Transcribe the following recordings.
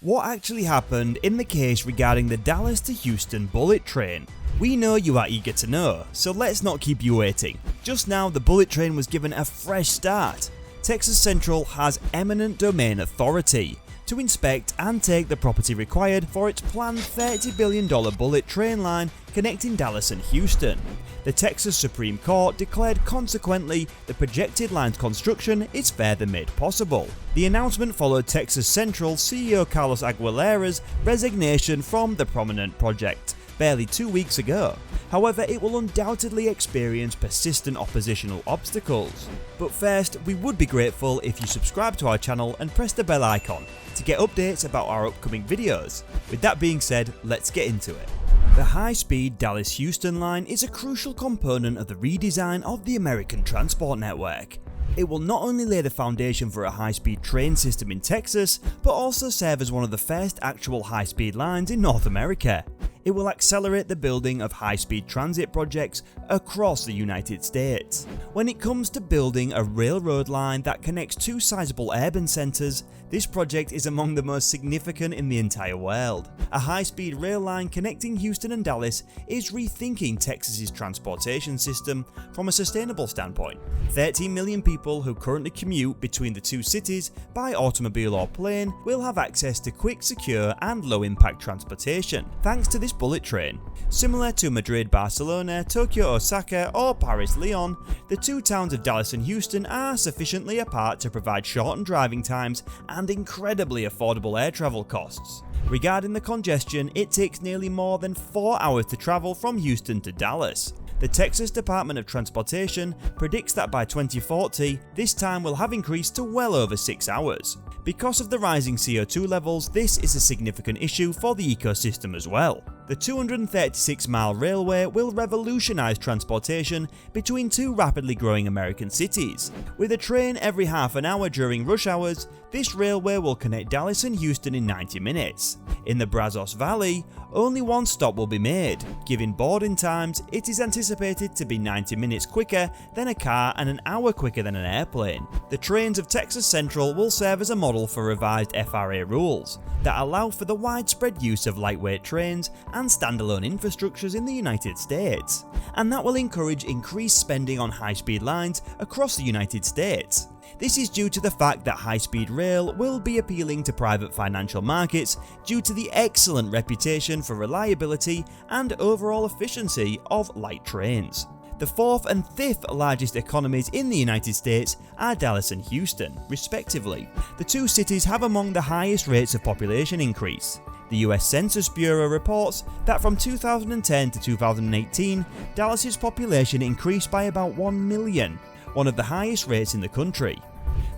What actually happened in the case regarding the Dallas to Houston bullet train? We know you are eager to know, so let's not keep you waiting. Just now, the bullet train was given a fresh start. Texas Central has eminent domain authority to inspect and take the property required for its planned $30 billion bullet train line connecting Dallas and Houston. The Texas Supreme Court declared consequently the projected line's construction is fair than made possible. The announcement followed Texas Central CEO Carlos Aguilera's resignation from the prominent project barely 2 weeks ago. However, it will undoubtedly experience persistent oppositional obstacles. But first, we would be grateful if you subscribe to our channel and press the bell icon to get updates about our upcoming videos. With that being said, let's get into it. The high-speed Dallas-Houston line is a crucial component of the redesign of the American transport network. It will not only lay the foundation for a high-speed train system in Texas, but also serve as one of the first actual high-speed lines in North America. It will accelerate the building of high-speed transit projects across the United States. When it comes to building a railroad line that connects two sizable urban centers, this project is among the most significant in the entire world. A high-speed rail line connecting Houston and Dallas is rethinking Texas's transportation system from a sustainable standpoint. 13 million people who currently commute between the two cities by automobile or plane will have access to quick, secure and low-impact transportation thanks to this bullet train. Similar to Madrid, Barcelona, Tokyo, Osaka or Paris, Lyon, the two towns of Dallas and Houston are sufficiently apart to provide shortened driving times and incredibly affordable air travel costs. Regarding the congestion, it takes nearly more than 4 hours to travel from Houston to Dallas. The Texas Department of Transportation predicts that by 2040, this time will have increased to well over 6 hours. Because of the rising CO2 levels, this is a significant issue for the ecosystem as well. The 236-mile railway will revolutionize transportation between two rapidly growing American cities. With a train every half an hour during rush hours, this railway will connect Dallas and Houston in 90 minutes. In the Brazos Valley, only one stop will be made. Given boarding times, it is anticipated to be 90 minutes quicker than a car and an hour quicker than an airplane. The trains of Texas Central will serve as a model for revised FRA rules that allow for the widespread use of lightweight trains and standalone infrastructures in the United States, and that will encourage increased spending on high-speed lines across the United States. This is due to the fact that high-speed rail will be appealing to private financial markets due to the excellent reputation for reliability and overall efficiency of light trains. The fourth and fifth largest economies in the United States are Dallas and Houston, respectively. The two cities have among the highest rates of population increase. The US Census Bureau reports that from 2010 to 2018, Dallas's population increased by about 1 million, one of the highest rates in the country.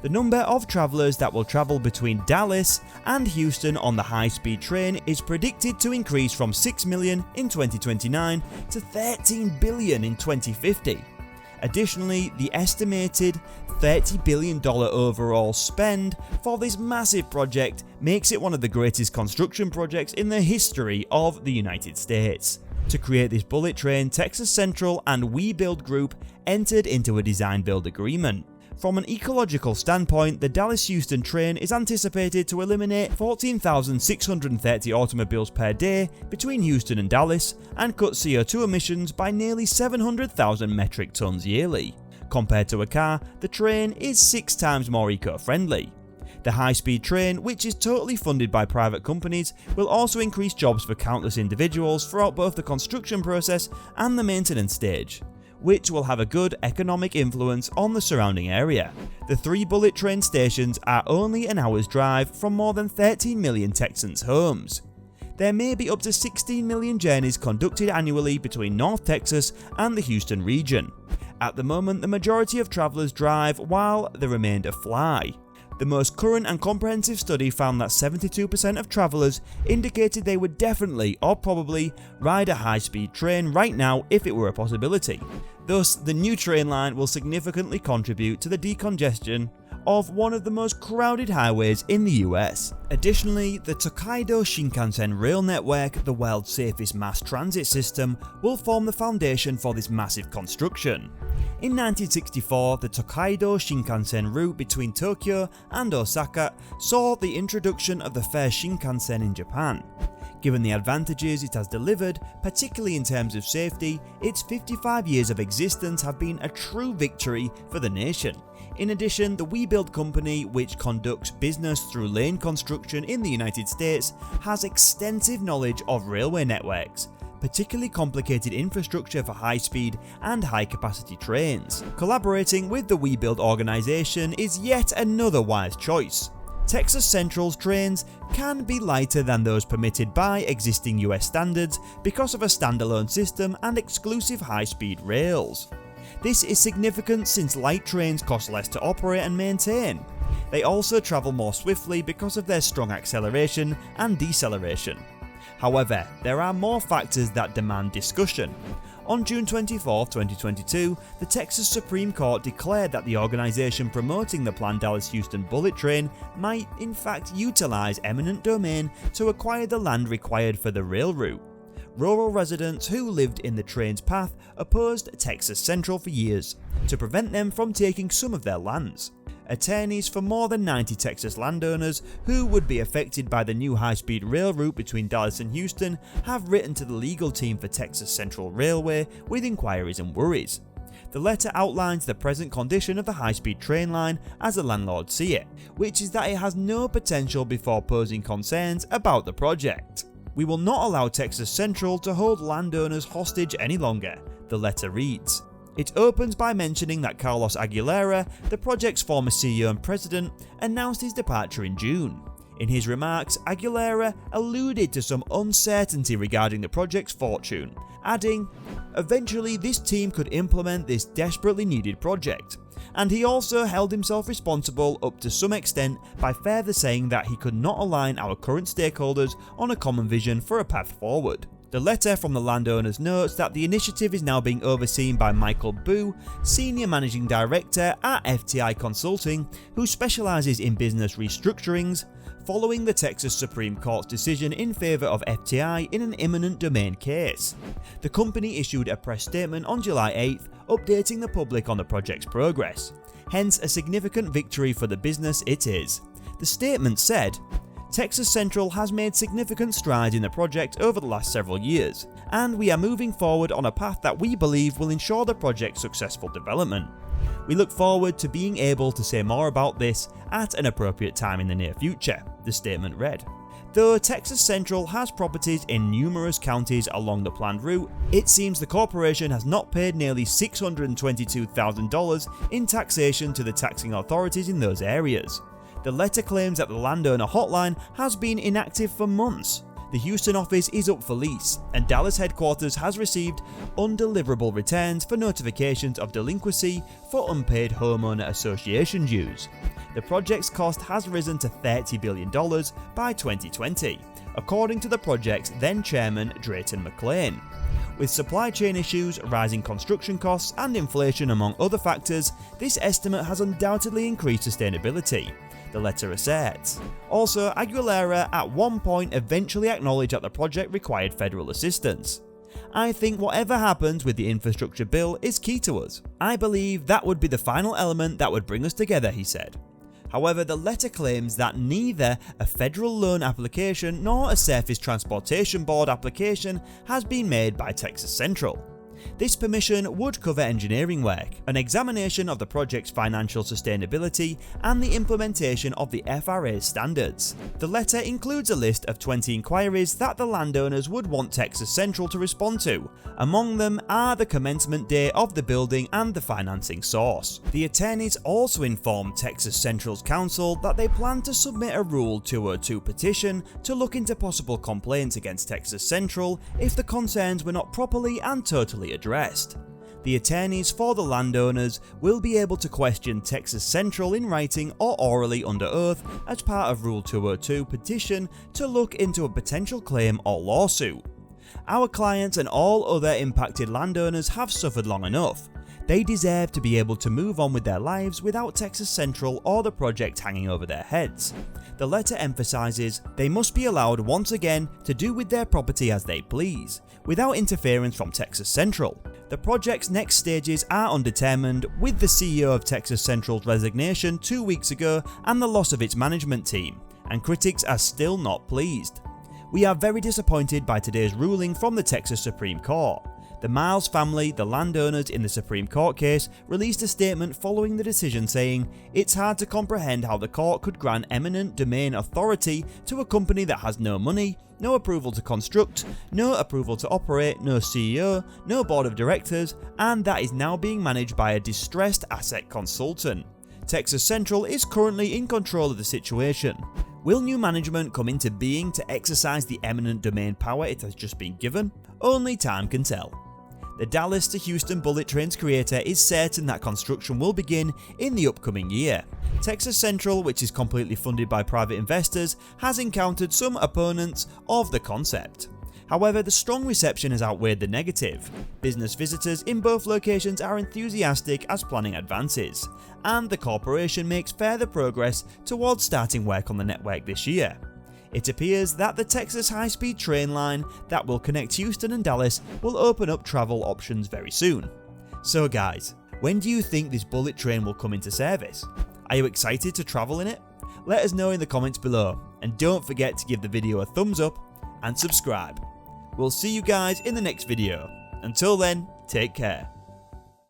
The number of travelers that will travel between Dallas and Houston on the high-speed train is predicted to increase from 6 million in 2029 to 13 billion in 2050. Additionally, the estimated $30 billion overall spend for this massive project makes it one of the greatest construction projects in the history of the United States. To create this bullet train, Texas Central and WeBuild Group entered into a design-build agreement. From an ecological standpoint, the Dallas-Houston train is anticipated to eliminate 14,630 automobiles per day between Houston and Dallas and cut CO2 emissions by nearly 700,000 metric tons yearly. Compared to a car, the train is 6 times more eco-friendly. The high-speed train, which is totally funded by private companies, will also increase jobs for countless individuals throughout both the construction process and the maintenance stage, which will have a good economic influence on the surrounding area. The 3 bullet train stations are only an hour's drive from more than 13 million Texans' homes. There may be up to 16 million journeys conducted annually between North Texas and the Houston region. At the moment, the majority of travelers drive while the remainder fly. The most current and comprehensive study found that 72% of travelers indicated they would definitely or probably ride a high-speed train right now if it were a possibility. Thus, the new train line will significantly contribute to the decongestion of one of the most crowded highways in the US. Additionally, the Tokaido Shinkansen rail network, the world's safest mass transit system, will form the foundation for this massive construction. In 1964, the Tokaido Shinkansen route between Tokyo and Osaka saw the introduction of the first Shinkansen in Japan. Given the advantages it has delivered, particularly in terms of safety, its 55 years of existence have been a true victory for the nation. In addition, the WeBuild company, which conducts business through lane construction in the United States, has extensive knowledge of railway networks, particularly complicated infrastructure for high-speed and high-capacity trains. Collaborating with the WeBuild organisation is yet another wise choice. Texas Central's trains can be lighter than those permitted by existing US standards because of a standalone system and exclusive high-speed rails. This is significant since light trains cost less to operate and maintain. They also travel more swiftly because of their strong acceleration and deceleration. However, there are more factors that demand discussion. On June 24, 2022, the Texas Supreme Court declared that the organisation promoting the planned Dallas-Houston bullet train might in fact utilise eminent domain to acquire the land required for the rail route. Rural residents who lived in the train's path opposed Texas Central for years, to prevent them from taking some of their lands. Attorneys for more than 90 Texas landowners who would be affected by the new high-speed rail route between Dallas and Houston have written to the legal team for Texas Central Railway with inquiries and worries. The letter outlines the present condition of the high-speed train line as the landlords see it, which is that it has no potential before posing concerns about the project. "We will not allow Texas Central to hold landowners hostage any longer," the letter reads. It opens by mentioning that Carlos Aguilera, the project's former CEO and president, announced his departure in June. In his remarks, Aguilera alluded to some uncertainty regarding the project's fortune, adding, "Eventually this team could implement this desperately needed project." And he also held himself responsible up to some extent by further saying that he could not align our current stakeholders on a common vision for a path forward. The letter from the landowners notes that the initiative is now being overseen by Michael Boo, Senior Managing Director at FTI Consulting, who specialises in business restructurings, following the Texas Supreme Court's decision in favour of FTI in an eminent domain case. The company issued a press statement on July 8th, updating the public on the project's progress, hence a significant victory for the business it is. The statement said, "Texas Central has made significant strides in the project over the last several years, and we are moving forward on a path that we believe will ensure the project's successful development. We look forward to being able to say more about this at an appropriate time in the near future," the statement read. Though Texas Central has properties in numerous counties along the planned route, it seems the corporation has not paid nearly $622,000 in taxation to the taxing authorities in those areas. The letter claims that the landowner hotline has been inactive for months. The Houston office is up for lease, and Dallas headquarters has received undeliverable returns for notifications of delinquency for unpaid homeowner association dues. The project's cost has risen to $30 billion by 2020, according to the project's then chairman Drayton McLean. With supply chain issues, rising construction costs, and inflation among other factors, this estimate has undoubtedly increased sustainability, the letter asserts. Also, Aguilera at one point eventually acknowledged that the project required federal assistance. "I think whatever happens with the infrastructure bill is key to us. I believe that would be the final element that would bring us together," he said. However, the letter claims that neither a federal loan application nor a Surface Transportation Board application has been made by Texas Central. This permission would cover engineering work, an examination of the project's financial sustainability, and the implementation of the FRA's standards. The letter includes a list of 20 inquiries that the landowners would want Texas Central to respond to. Among them are the commencement date of the building and the financing source. The attorneys also informed Texas Central's counsel that they plan to submit a Rule 202 petition to look into possible complaints against Texas Central if the concerns were not properly and totally addressed. The attorneys for the landowners will be able to question Texas Central in writing or orally under oath as part of Rule 202 petition to look into a potential claim or lawsuit. Our clients and all other impacted landowners have suffered long enough. They deserve to be able to move on with their lives without Texas Central or the project hanging over their heads. The letter emphasises they must be allowed once again to do with their property as they please, without interference from Texas Central. The project's next stages are undetermined, with the CEO of Texas Central's resignation 2 weeks ago and the loss of its management team, and critics are still not pleased. We are very disappointed by today's ruling from the Texas Supreme Court. The Miles family, the landowners in the Supreme Court case, released a statement following the decision saying, "It's hard to comprehend how the court could grant eminent domain authority to a company that has no money, no approval to construct, no approval to operate, no CEO, no board of directors, and that is now being managed by a distressed asset consultant. Texas Central is currently in control of the situation." Will new management come into being to exercise the eminent domain power it has just been given? Only time can tell. The Dallas to Houston bullet train's creator is certain that construction will begin in the upcoming year. Texas Central, which is completely funded by private investors, has encountered some opponents of the concept. However, the strong reception has outweighed the negative. Business visitors in both locations are enthusiastic as planning advances, and the corporation makes further progress towards starting work on the network this year. It appears that the Texas high-speed train line that will connect Houston and Dallas will open up travel options very soon. So guys, when do you think this bullet train will come into service? Are you excited to travel in it? Let us know in the comments below, and don't forget to give the video a thumbs up and subscribe. We'll see you guys in the next video. Until then, take care.